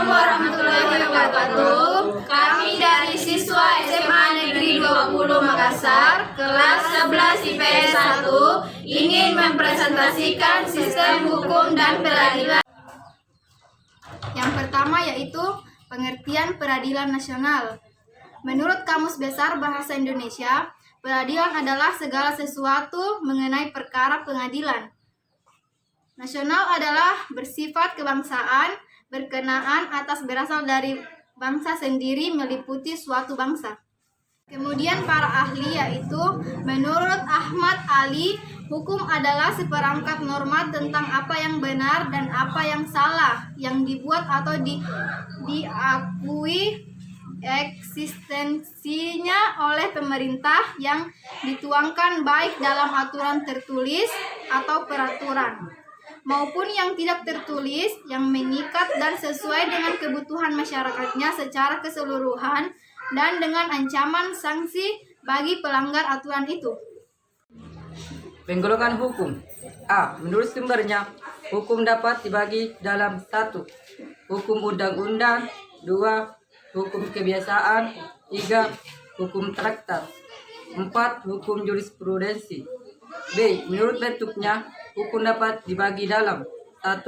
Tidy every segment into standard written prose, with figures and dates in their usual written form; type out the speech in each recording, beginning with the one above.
warahmatullahi wabarakatuh. Kami dari siswa SMA Negeri 20 Makassar, kelas 11 IPS 1, ingin mempresentasikan sistem hukum dan peradilan. Yang pertama yaitu pengertian peradilan nasional. Menurut Kamus Besar Bahasa Indonesia, peradilan adalah segala sesuatu mengenai perkara pengadilan. Nasional adalah bersifat kebangsaan, berkenaan atas berasal dari bangsa sendiri meliputi suatu bangsa. Kemudian para ahli yaitu menurut Ahmad Ali, hukum adalah seperangkat norma tentang apa yang benar dan apa yang salah yang dibuat atau diakui eksistensinya oleh pemerintah yang dituangkan baik dalam aturan tertulis atau peraturan maupun yang tidak tertulis, yang mengikat dan sesuai dengan kebutuhan masyarakatnya secara keseluruhan dan dengan ancaman sanksi bagi pelanggar aturan itu. Penggolongan hukum. A. Menurut sumbernya, hukum dapat dibagi dalam 1. Hukum undang-undang. 2. Hukum kebiasaan. 3. Hukum traktat. 4. Hukum jurisprudensi. B. Menurut bentuknya, hukum dapat dibagi dalam 1.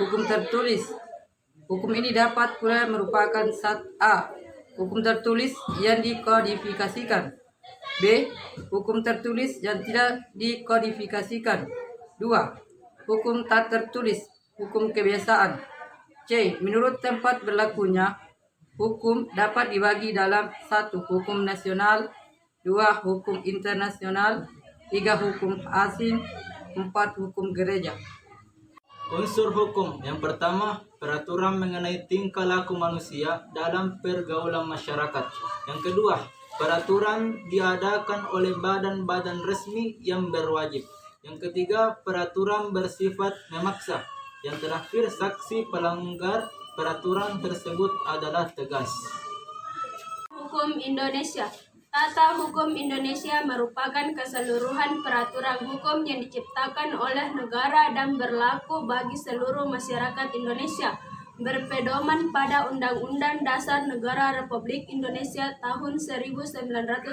Hukum tertulis. Hukum ini dapat pula merupakan A. Hukum tertulis yang dikodifikasikan. B. Hukum tertulis yang tidak dikodifikasikan. 2. Hukum tak tertulis. Hukum kebiasaan. C. Menurut tempat berlakunya, hukum dapat dibagi dalam 1. Hukum nasional. 2. Hukum internasional. 3. Hukum asing. 4. Hukum gereja. Unsur hukum. Yang pertama, peraturan mengenai tingkah laku manusia dalam pergaulan masyarakat. Yang kedua, peraturan diadakan oleh badan-badan resmi yang berwajib. Yang ketiga, peraturan bersifat memaksa. Yang terakhir, sanksi pelanggar peraturan tersebut adalah tegas. Hukum Indonesia. Tata hukum Indonesia merupakan keseluruhan peraturan hukum yang diciptakan oleh negara dan berlaku bagi seluruh masyarakat Indonesia, berpedoman pada Undang-Undang Dasar Negara Republik Indonesia tahun 1945,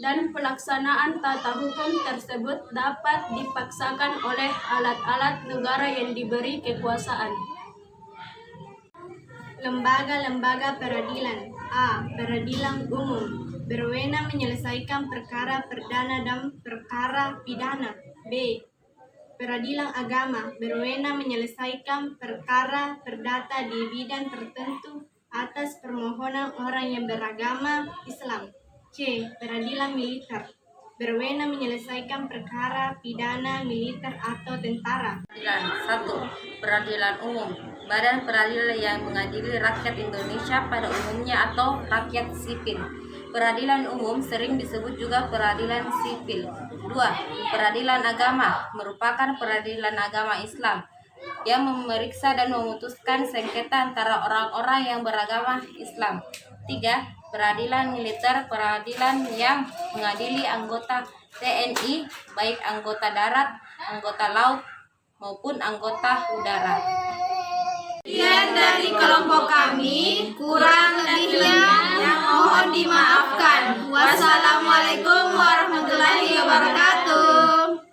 dan pelaksanaan tata hukum tersebut dapat dipaksakan oleh alat-alat negara yang diberi kekuasaan. Lembaga-lembaga peradilan. A. Peradilan umum, berwenang menyelesaikan perkara perdana dan perkara pidana. B. Peradilan agama, berwenang menyelesaikan perkara perdata di bidang tertentu atas permohonan orang yang beragama Islam. C. Peradilan militer, berwenang menyelesaikan perkara pidana militer atau tentara. 1. Peradilan umum, badan peradilan yang mengadili rakyat Indonesia pada umumnya atau rakyat sipil. Peradilan umum sering disebut juga peradilan sipil. 2. Peradilan agama, merupakan peradilan agama Islam yang memeriksa dan memutuskan sengketa antara orang-orang yang beragama Islam. 3. Peradilan militer, peradilan yang mengadili anggota TNI, baik anggota darat, anggota laut, maupun anggota udara. Sekian dari kelompok kami, kurang lebihnya mohon dimaafkan. Wassalamualaikum warahmatullahi wabarakatuh.